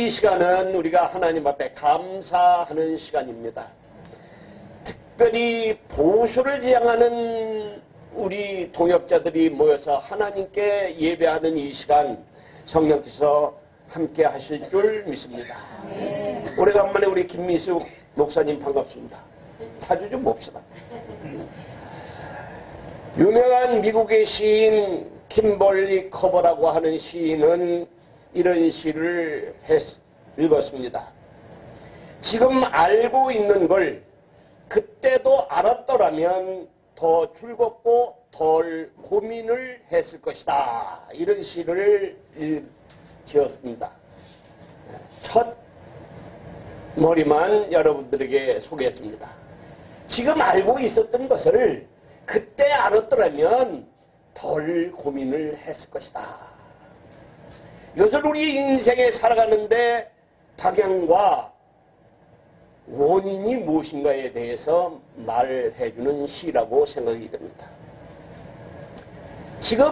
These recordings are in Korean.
이 시간은 우리가 하나님 앞에 감사하는 시간입니다. 특별히 보수를 지향하는 우리 동역자들이 모여서 하나님께 예배하는 이 시간 성령께서 함께 하실 줄 믿습니다. 오래간만에 우리 김미숙 목사님 반갑습니다. 자주 좀 봅시다. 유명한 미국의 시인 킴벌리 커버라고 하는 시인은 이런 시를 읽었습니다. 지금 알고 있는 걸 그때도 알았더라면 더 즐겁고 덜 고민을 했을 것이다. 이런 시를 지었습니다. 첫 머리만 여러분들에게 소개했습니다. 지금 알고 있었던 것을 그때 알았더라면 덜 고민을 했을 것이다. 이것을 우리 인생에 살아가는데 방향과 원인이 무엇인가에 대해서 말해주는 시라고 생각이 됩니다. 지금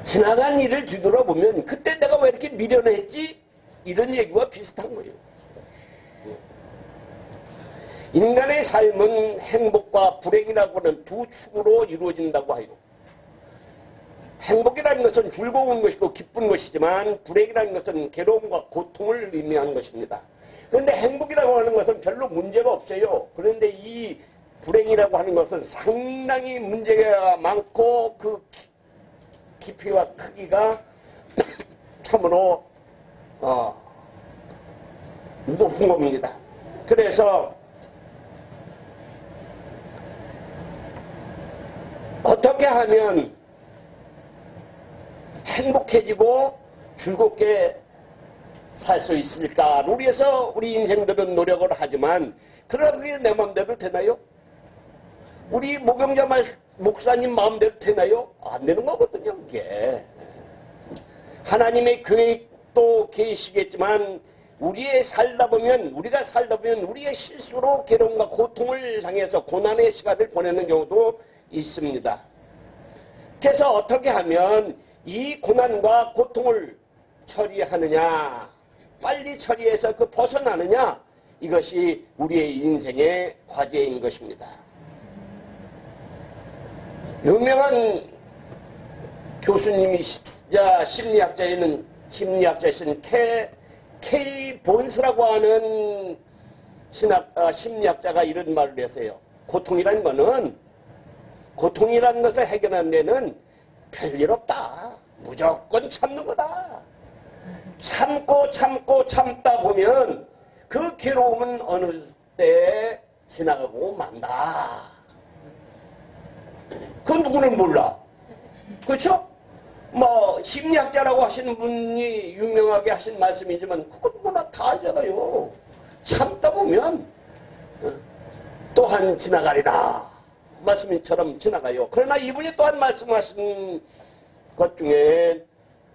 지나간 일을 뒤돌아보면 그때 내가 왜 이렇게 미련했지? 이런 얘기와 비슷한 거예요. 인간의 삶은 행복과 불행이라고 하는 두 축으로 이루어진다고 하요. 행복이라는 것은 즐거운 것이고 기쁜 것이지만 불행이라는 것은 괴로움과 고통을 의미하는 것입니다. 그런데 행복이라고 하는 것은 별로 문제가 없어요. 그런데 이 불행이라고 하는 것은 상당히 문제가 많고 그 깊이와 크기가 참으로 높은 겁니다. 그래서 어떻게 하면 행복해지고 즐겁게 살 수 있을까를 위해서 우리 인생들은 노력을 하지만 그러나 그게 내 마음대로 되나요? 우리 목용자 목사님 마음대로 되나요? 안 되는 거거든요. 이게 하나님의 계획도 계시겠지만 우리가 살다 보면 우리의 실수로 괴로움과 고통을 당해서 고난의 시간을 보내는 경우도 있습니다. 그래서 어떻게 하면 이 고난과 고통을 처리하느냐, 빨리 처리해서 그 벗어나느냐, 이것이 우리의 인생의 과제인 것입니다. 유명한 교수님이시자 심리학자이신 K 본스라고 하는 심리학자가 이런 말을 했어요. 고통이라는 것을 해결하는 데는 별일 없다. 무조건 참는 거다. 참다 보면 그 괴로움은 어느 때 지나가고 만다. 그건 누구는 몰라. 그렇죠? 심리학자라고 하시는 분이 유명하게 하신 말씀이지만 그건 누구나 다 알잖아요. 참다 보면 또한 지나가리라. 말씀처럼 지나가요. 그러나 이분이 또한 말씀하신 것 중에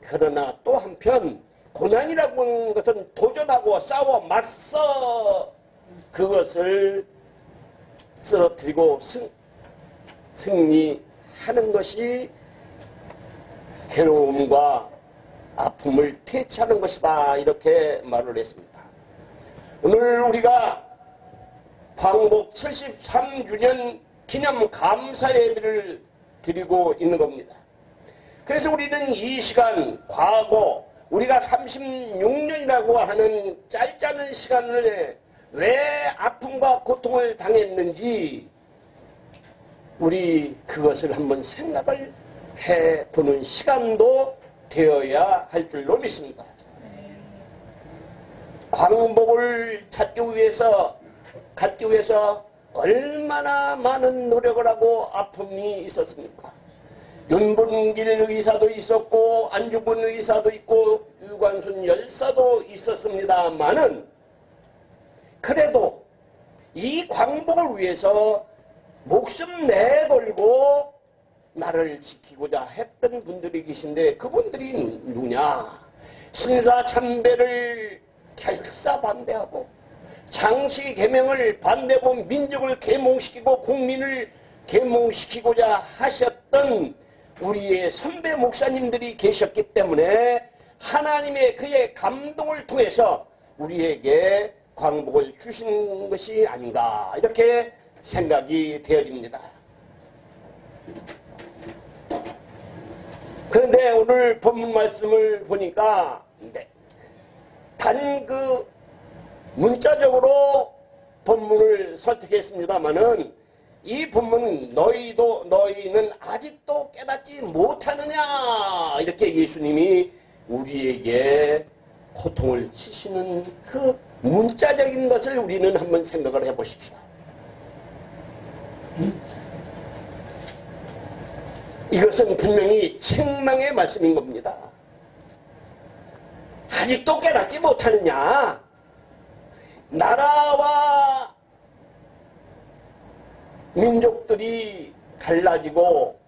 그러나 또 한편 고난이라고 하는 것은 도전하고 싸워 맞서 그것을 쓰러뜨리고 승리하는 것이 괴로움과 아픔을 퇴치하는 것이다. 이렇게 말을 했습니다. 오늘 우리가 광복 73주년 기념 감사 예배를 드리고 있는 겁니다. 그래서 우리는 이 시간 과거 우리가 36년이라고 하는 짧지 않은 시간을 왜 아픔과 고통을 당했는지 우리 그것을 한번 생각을 해보는 시간도 되어야 할 줄로 믿습니다. 광복을 갖기 위해서 얼마나 많은 노력을 하고 아픔이 있었습니까? 윤봉길 의사도 있었고 안중근 의사도 있고 유관순 열사도 있었습니다마는 그래도 이 광복을 위해서 목숨 내걸고 나를 지키고자 했던 분들이 계신데 그분들이 누구냐? 신사참배를 결사반대하고 장씨 개명을 반대하고 민족을 계몽시키고 국민을 계몽시키고자 하셨던 우리의 선배 목사님들이 계셨기 때문에 하나님의 그의 감동을 통해서 우리에게 광복을 주신 것이 아닌가 이렇게 생각이 되어집니다. 그런데 오늘 본문 말씀을 보니까 단 그 문자적으로 본문을 선택했습니다마는 이 본문 너희는 아직도 깨닫지 못하느냐 이렇게 예수님이 우리에게 호통을 치시는 그 문자적인 것을 우리는 한번 생각을 해보십시다. 이것은 분명히 책망의 말씀인 겁니다. 아직도 깨닫지 못하느냐. 나라와 민족들이 갈라지고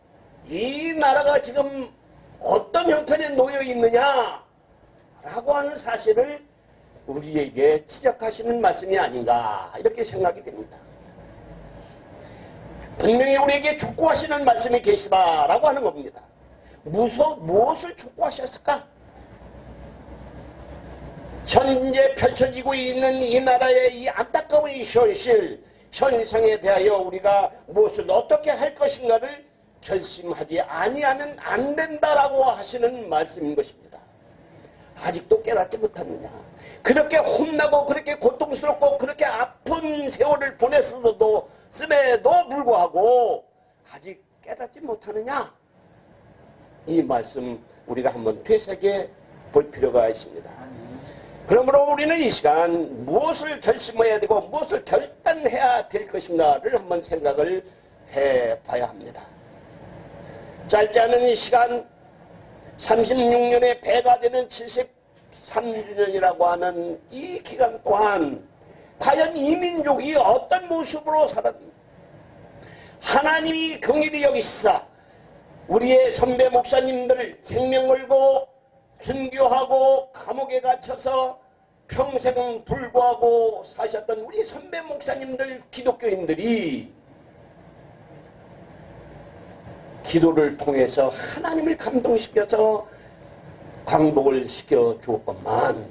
이 나라가 지금 어떤 형편에 놓여 있느냐 라고 하는 사실을 우리에게 지적하시는 말씀이 아닌가 이렇게 생각이 됩니다. 분명히 우리에게 촉구하시는 말씀이 계시다라고 하는 겁니다. 무엇을 촉구하셨을까? 현재 펼쳐지고 있는 이 나라의 이 안타까운 이 현상에 대하여 우리가 무엇을 어떻게 할 것인가를 결심하지 아니하면 안 된다라고 하시는 말씀인 것입니다. 아직도 깨닫지 못하느냐. 그렇게 혼나고 그렇게 고통스럽고 그렇게 아픈 세월을 보냈음에도 불구하고 아직 깨닫지 못하느냐. 이 말씀 우리가 한번 되새겨 볼 필요가 있습니다. 그러므로 우리는 이 시간 무엇을 결심해야 되고 무엇을 결단해야 될 것인가를 한번 생각을 해봐야 합니다. 짧지 않은 이 시간 36년의 배가 되는 73주년이라고 하는 이 기간 동안 과연 이 민족이 어떤 모습으로 살았는가. 하나님이 긍휼히 여기시사 우리의 선배 목사님들 생명 걸고 순교하고 감옥에 갇혀서 평생 불구하고 사셨던 우리 선배 목사님들 기독교인들이 기도를 통해서 하나님을 감동시켜서 광복을 시켜 주었건만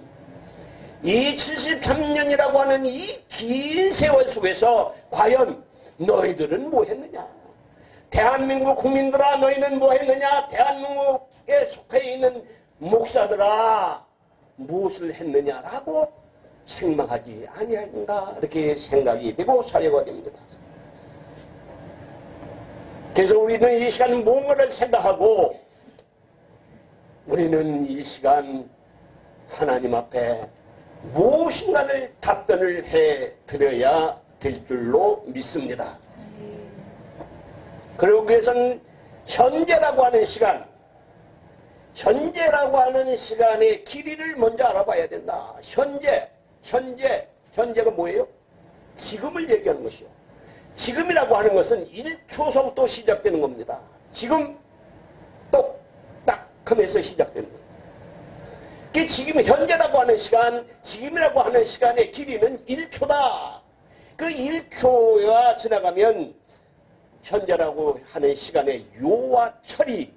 이 73년이라고 하는 이 긴 세월 속에서 과연 너희들은 뭐 했느냐? 대한민국 국민들아 너희는 뭐 했느냐? 대한민국에 속해 있는 목사들아 무엇을 했느냐라고 책망하지 아니하는가 이렇게 생각이 되고 사려가 됩니다. 그래서 우리는 이 시간 뭔가를 생각하고 우리는 이 시간 하나님 앞에 무엇인가를 답변을 해드려야 될 줄로 믿습니다. 그리고 그래서는 현재라고 하는 시간의 길이를 먼저 알아봐야 된다. 현재가 뭐예요? 지금을 얘기하는 것이요. 지금이라고 하는 것은 1초서부터 시작되는 겁니다. 지금 똑딱 하면서 시작되는 겁니다. 지금 현재라고 하는 시간, 지금이라고 하는 시간의 길이는 1초다. 그 1초가 지나가면 현재라고 하는 시간의 요와 철이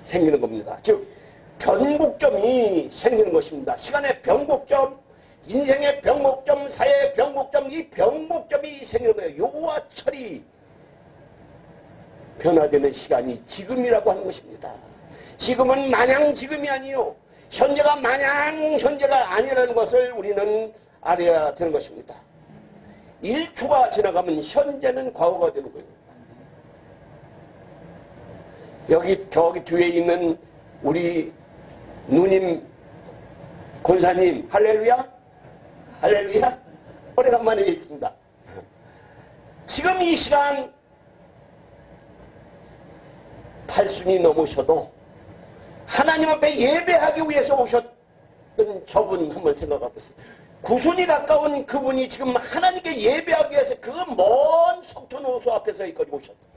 생기는 겁니다. 즉 변곡점이 생기는 것입니다. 시간의 변곡점, 인생의 변곡점, 사회의 변곡점, 이 변곡점이 생기는 거예요. 요와 철이 변화되는 시간이 지금이라고 하는 것입니다. 지금은 마냥 지금이 아니요. 현재가 마냥 현재가 아니라는 것을 우리는 알아야 되는 것입니다. 1초가 지나가면 현재는 과거가 되는 거예요. 저기 뒤에 있는 우리 누님, 권사님, 할렐루야? 할렐루야? 오래간만에 있습니다. 지금 이 시간 8순이 넘으셔도 하나님 앞에 예배하기 위해서 오셨던 저분 한번 생각해 보세요. 9순이 가까운 그분이 지금 하나님께 예배하기 위해서 그 먼 석촌호수 앞에서 여기까지 오셨어요.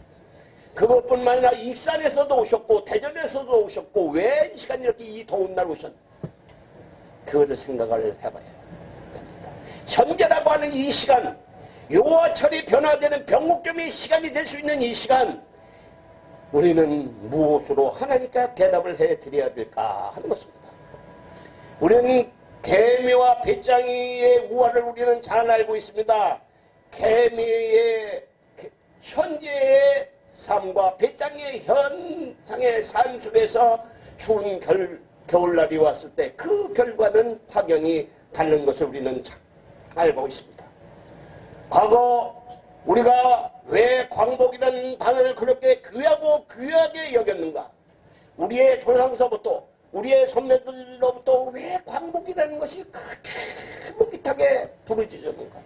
그것뿐만 아니라 익산에서도 오셨고 대전에서도 오셨고 왜 이 시간 이렇게 이 더운 날 오셨나? 그것을 생각을 해봐야 됩니다. 현재라고 하는 이 시간, 요와 철이 변화되는 변곡점의 시간이 될 수 있는 이 시간, 우리는 무엇으로 하나님께 대답을 해드려야 될까 하는 것입니다. 우리는 개미와 배짱이의 우화를 우리는 잘 알고 있습니다. 개미의 현재의 삶과 배짱이의 현상의 삶 속에서 추운 겨울날이 왔을 때 그 결과는 확연히 다른 것을 우리는 잘 알고 있습니다. 과거 우리가 왜 광복이라는 단어를 그렇게 귀하고 귀하게 여겼는가? 우리의 조상서부터 우리의 선배들로부터 왜 광복이라는 것이 그렇게 묵깃하게 부르짖었는가?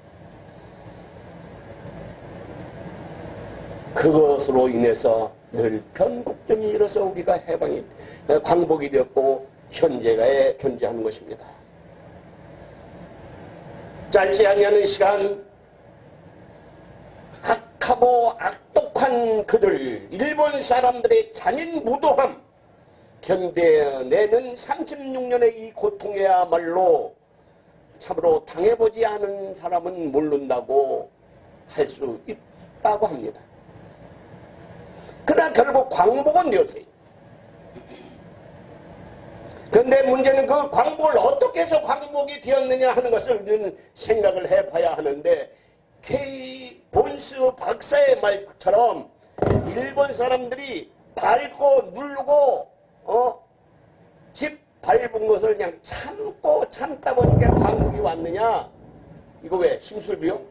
그것으로 인해서 늘 변곡점이 일어서 우리가 광복이 되었고 현재가 존재하는 것입니다. 짧지 아니하는 시간 악하고 악독한 그들, 일본 사람들의 잔인 무도함 견뎌내는 36년의 이 고통이야말로 참으로 당해보지 않은 사람은 모른다고 할 수 있다고 합니다. 그러나 결국 광복은 되었어요. 그런데 문제는 그 광복을 어떻게 해서 광복이 되었느냐 하는 것을 우리는 생각을 해봐야 하는데, K. 본스 박사의 말처럼 일본 사람들이 밟고 누르고 집 밟은 것을 그냥 참고 참다 보니까 광복이 왔느냐? 이거 왜? 심술비요?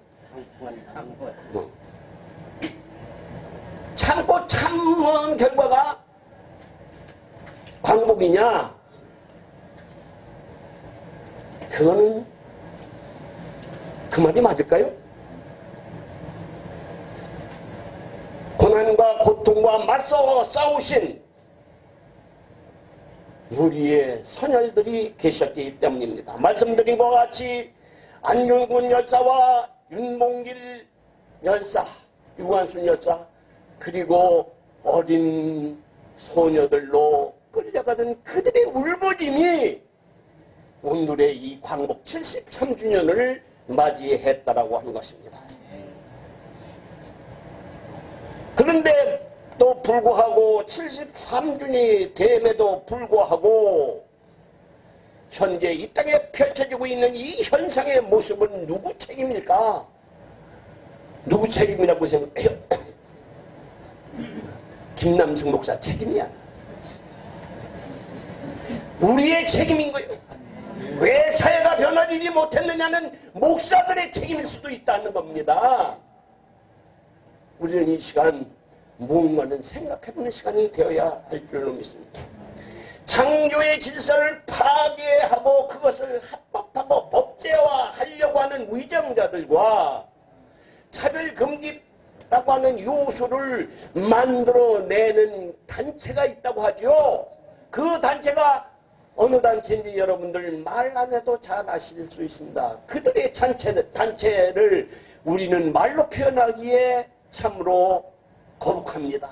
참고 참은 결과가 광복이냐? 그거는 그 말이 맞을까요? 고난과 고통과 맞서 싸우신 우리의 선열들이 계셨기 때문입니다. 말씀드린 것과 같이 안중근 열사와 윤봉길 열사, 유관순 열사, 그리고 어린 소녀들로 끌려가던 그들의 울부짖음이 오늘의 이 광복 73주년을 맞이했다라고 하는 것입니다. 그런데 또 불구하고 73주년이 됨에도 불구하고 현재 이 땅에 펼쳐지고 있는 이 현상의 모습은 누구 책임일까? 누구 책임이라고 생각해요? 김남승 목사 책임이야. 우리의 책임인 거예요. 왜 사회가 변화되지 못했느냐는 목사들의 책임일 수도 있다는 겁니다. 우리는 이 시간 뭔가는 생각해보는 시간이 되어야 할 줄로 믿습니다. 창조의 질서를 파괴하고 그것을 합법하고 법제화하려고 하는 위정자들과 차별금지라고 하는 요소를 만들어내는 단체가 있다고 하죠. 그 단체가 어느 단체인지 여러분들 말 안 해도 잘 아실 수 있습니다. 그들의 단체를 우리는 말로 표현하기에 참으로 거룩합니다.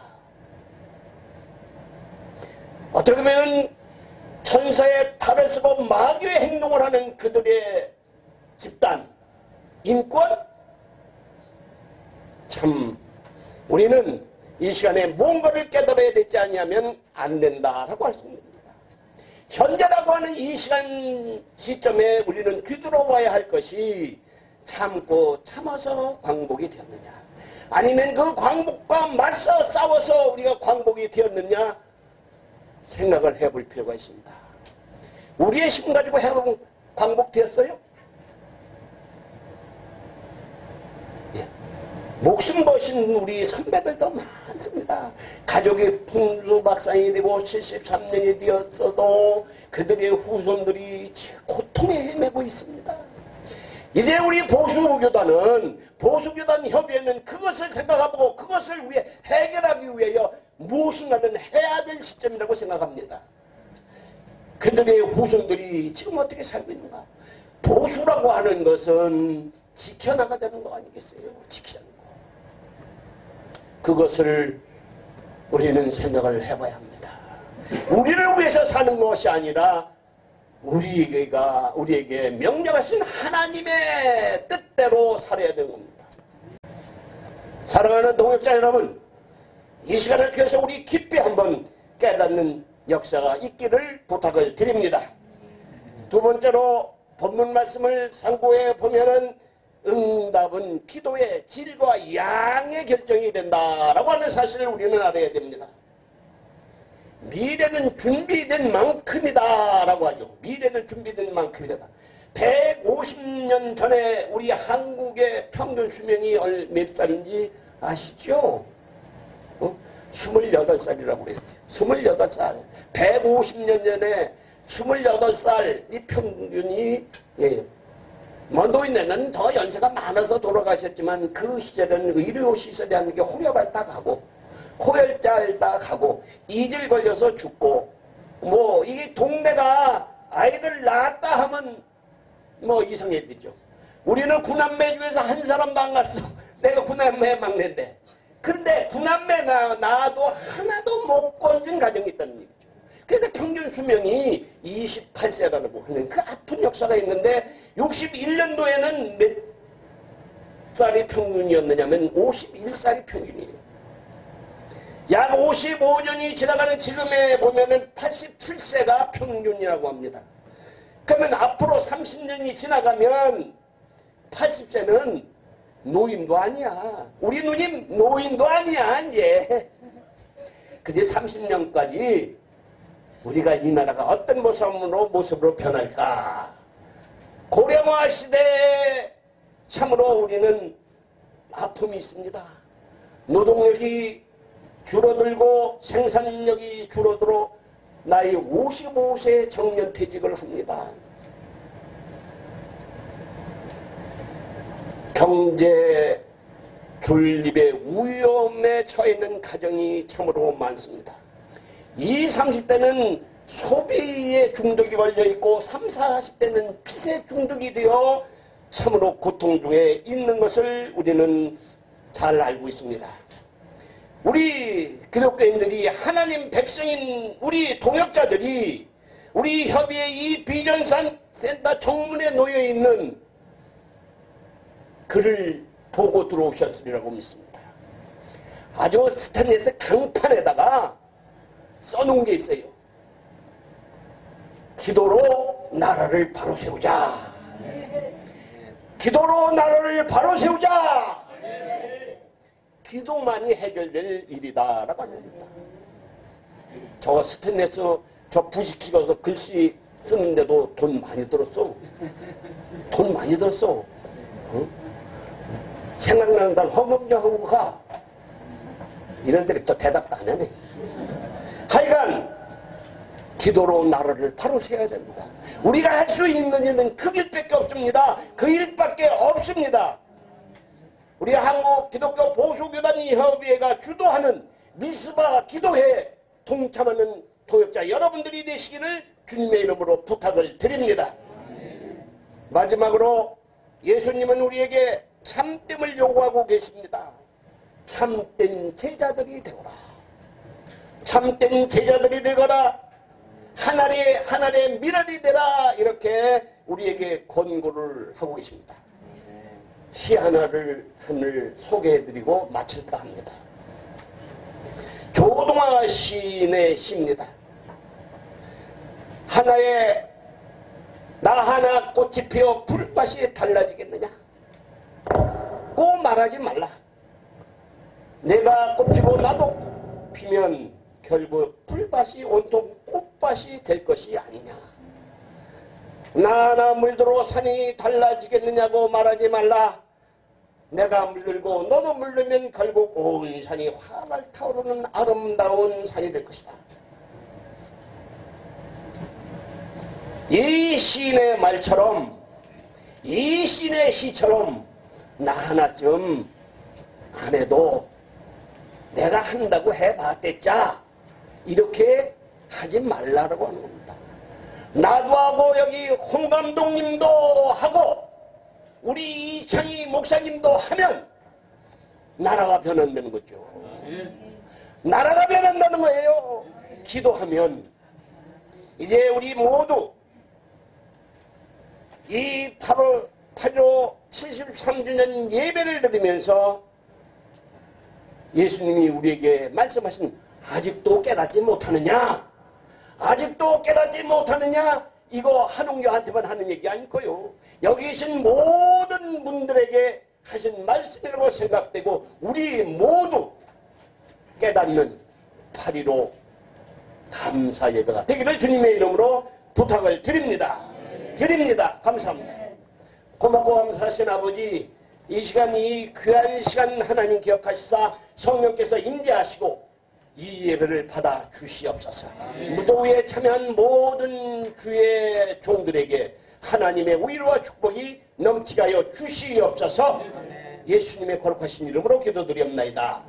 어떻게 보면 천사의 탈을 쓰고 마귀의 행동을 하는 그들의 집단, 인권, 참 우리는 이 시간에 뭔가를 깨달아야 되지 않냐면 안 된다라고 할 수 있습니다. 현재라고 하는 이 시점에 우리는 뒤돌아와야 할 것이 참고 참아서 광복이 되었느냐, 아니면 그 광복과 맞서 싸워서 우리가 광복이 되었느냐 생각을 해볼 필요가 있습니다. 우리의 힘 가지고 광복되었어요? 예. 목숨 버신 우리 선배들도 많습니다. 가족이 풍수박산이 되고 73년이 되었어도 그들의 후손들이 고통에 헤매고 있습니다. 이제 우리 보수교단은, 보수교단 협의회는 그것을 생각하고 그것을 위해 해결하기 위하여 무엇인가는 해야 될 시점이라고 생각합니다. 그들의 후손들이 지금 어떻게 살고 있는가? 보수라고 하는 것은 지켜나가자는 거 아니겠어요? 지키자는 거. 그것을 우리는 생각을 해봐야 합니다. 우리를 위해서 사는 것이 아니라 우리에게 명령하신 하나님의 뜻대로 살아야 되는 겁니다. 사랑하는 동역자 여러분, 이 시간을 통해서 우리 깊이 한번 깨닫는 역사가 있기를 부탁을 드립니다. 두 번째로 본문 말씀을 상고해 보면은 응답은 기도의 질과 양의 결정이 된다라고 하는 사실을 우리는 알아야 됩니다. 미래는 준비된 만큼이다 라고 하죠. 미래는 준비된 만큼이다. 150년 전에 우리 한국의 평균 수명이 몇 살인지 아시죠? 28살이라고 그랬어요. 28살. 150년 전에 28살이 평균이, 노인네는 더 연세가 많아서 돌아가셨지만 그 시절은 의료시설이라는 게 호려갈딱하고 호열짤딱하고 이질 걸려서 죽고 이게 동네가 아이들 낳았다 하면 이상해지죠. 우리는 구남매 중에서 한 사람도 안 갔어. 내가 구남매 막내인데. 그런데 구남매 낳아도 하나도 못 건진 가정이 있다는 얘기죠. 그래서 평균 수명이 28세라고 하는 그 아픈 역사가 있는데 61년도에는 몇 살이 평균이었느냐면 51살이 평균이에요. 약 55년이 지나가는 지금에 보면은 87세가 평균이라고 합니다. 그러면 앞으로 30년이 지나가면 80세는 노인도 아니야. 우리 누님 노인도 아니야 이제. 근데 30년까지 우리가 이 나라가 어떤 모습으로 변할까. 고령화 시대에 참으로 우리는 아픔이 있습니다. 노동력이 줄어들고 생산력이 줄어들어 나이 55세 정년퇴직을 합니다. 경제 존립의 위험에 처해 있는 가정이 참으로 많습니다. 20, 30대는 소비에 중독이 걸려있고 30, 40대는 빚에 중독이 되어 참으로 고통 중에 있는 것을 우리는 잘 알고 있습니다. 우리 기독교인들이 하나님 백성인 우리 동역자들이 우리 협의회 이 비전산 센터 정문에 놓여있는 글을 보고 들어오셨으리라고 믿습니다. 아주 스테인리스 강판에다가 써놓은 게 있어요. 기도로 나라를 바로 세우자. 기도로 나라를 바로 세우자. 기도만이 해결될 일이다 라고 합니다. 저 스테인리스 저 부식시켜서 글씨 쓰는데도 돈 많이 들었어. 돈 많이 들었어. 생각나는 날 허겁지겁 가. 이런 데를 또 대답도 안 하네. 하여간 기도로 나라를 바로 세워야 됩니다. 우리가 할 수 있는 일은 그 길밖에 없습니다. 그 일밖에 없습니다. 우리 한국 기독교 보수교단협의회가 주도하는 미스바 기도회에 동참하는 동역자 여러분들이 되시기를 주님의 이름으로 부탁을 드립니다. 마지막으로 예수님은 우리에게 참됨을 요구하고 계십니다. 참된 제자들이 되거라. 참된 제자들이 되거라. 하늘의 미랄이 되라. 이렇게 우리에게 권고를 하고 계십니다. 시 하나를 소개해드리고 마칠까 합니다. 조동아 시인의 시입니다. 나 하나 꽃이 피어 불밭이 달라지겠느냐? 꼭 말하지 말라. 내가 꽃피고 나도 꽃피면 결국 불밭이 온통 꽃밭이 될 것이 아니냐. 나나 물들어 산이 달라지겠느냐고 말하지 말라. 내가 물들고 너도 물들면 결국 온 산이 활활 타오르는 아름다운 산이 될 것이다. 이 시인의 말처럼, 이 시인의 시처럼 나 하나쯤 안 해도 내가 한다고 해봤댔자 이렇게 하지 말라고 하는 겁니다. 나도 하고 여기 홍 감독님도 하고 우리 이창희 목사님도 하면 나라가 변한다는 거죠. 나라가 변한다는 거예요. 기도하면 이제 우리 모두 이 8.15 73주년 예배를 드리면서 예수님이 우리에게 말씀하신 아직도 깨닫지 못하느냐? 아직도 깨닫지 못하느냐? 이거 한웅교한테만 하는 얘기 아닐까요? 여기 계신 모든 분들에게 하신 말씀이라고 생각되고 우리 모두 깨닫는 8.15 감사 예배가 되기를 주님의 이름으로 부탁을 드립니다. 감사합니다. 고맙고 감사하신 아버지, 이 시간, 이 귀한 시간 하나님 기억하시사 성령께서 임재하시고 이 예배를 받아 주시옵소서. 무도회에 참여한 모든 주의 종들에게 하나님의 위로와 축복이 넘치게 하여 주시옵소서. 예수님의 거룩하신 이름으로 기도드리옵나이다.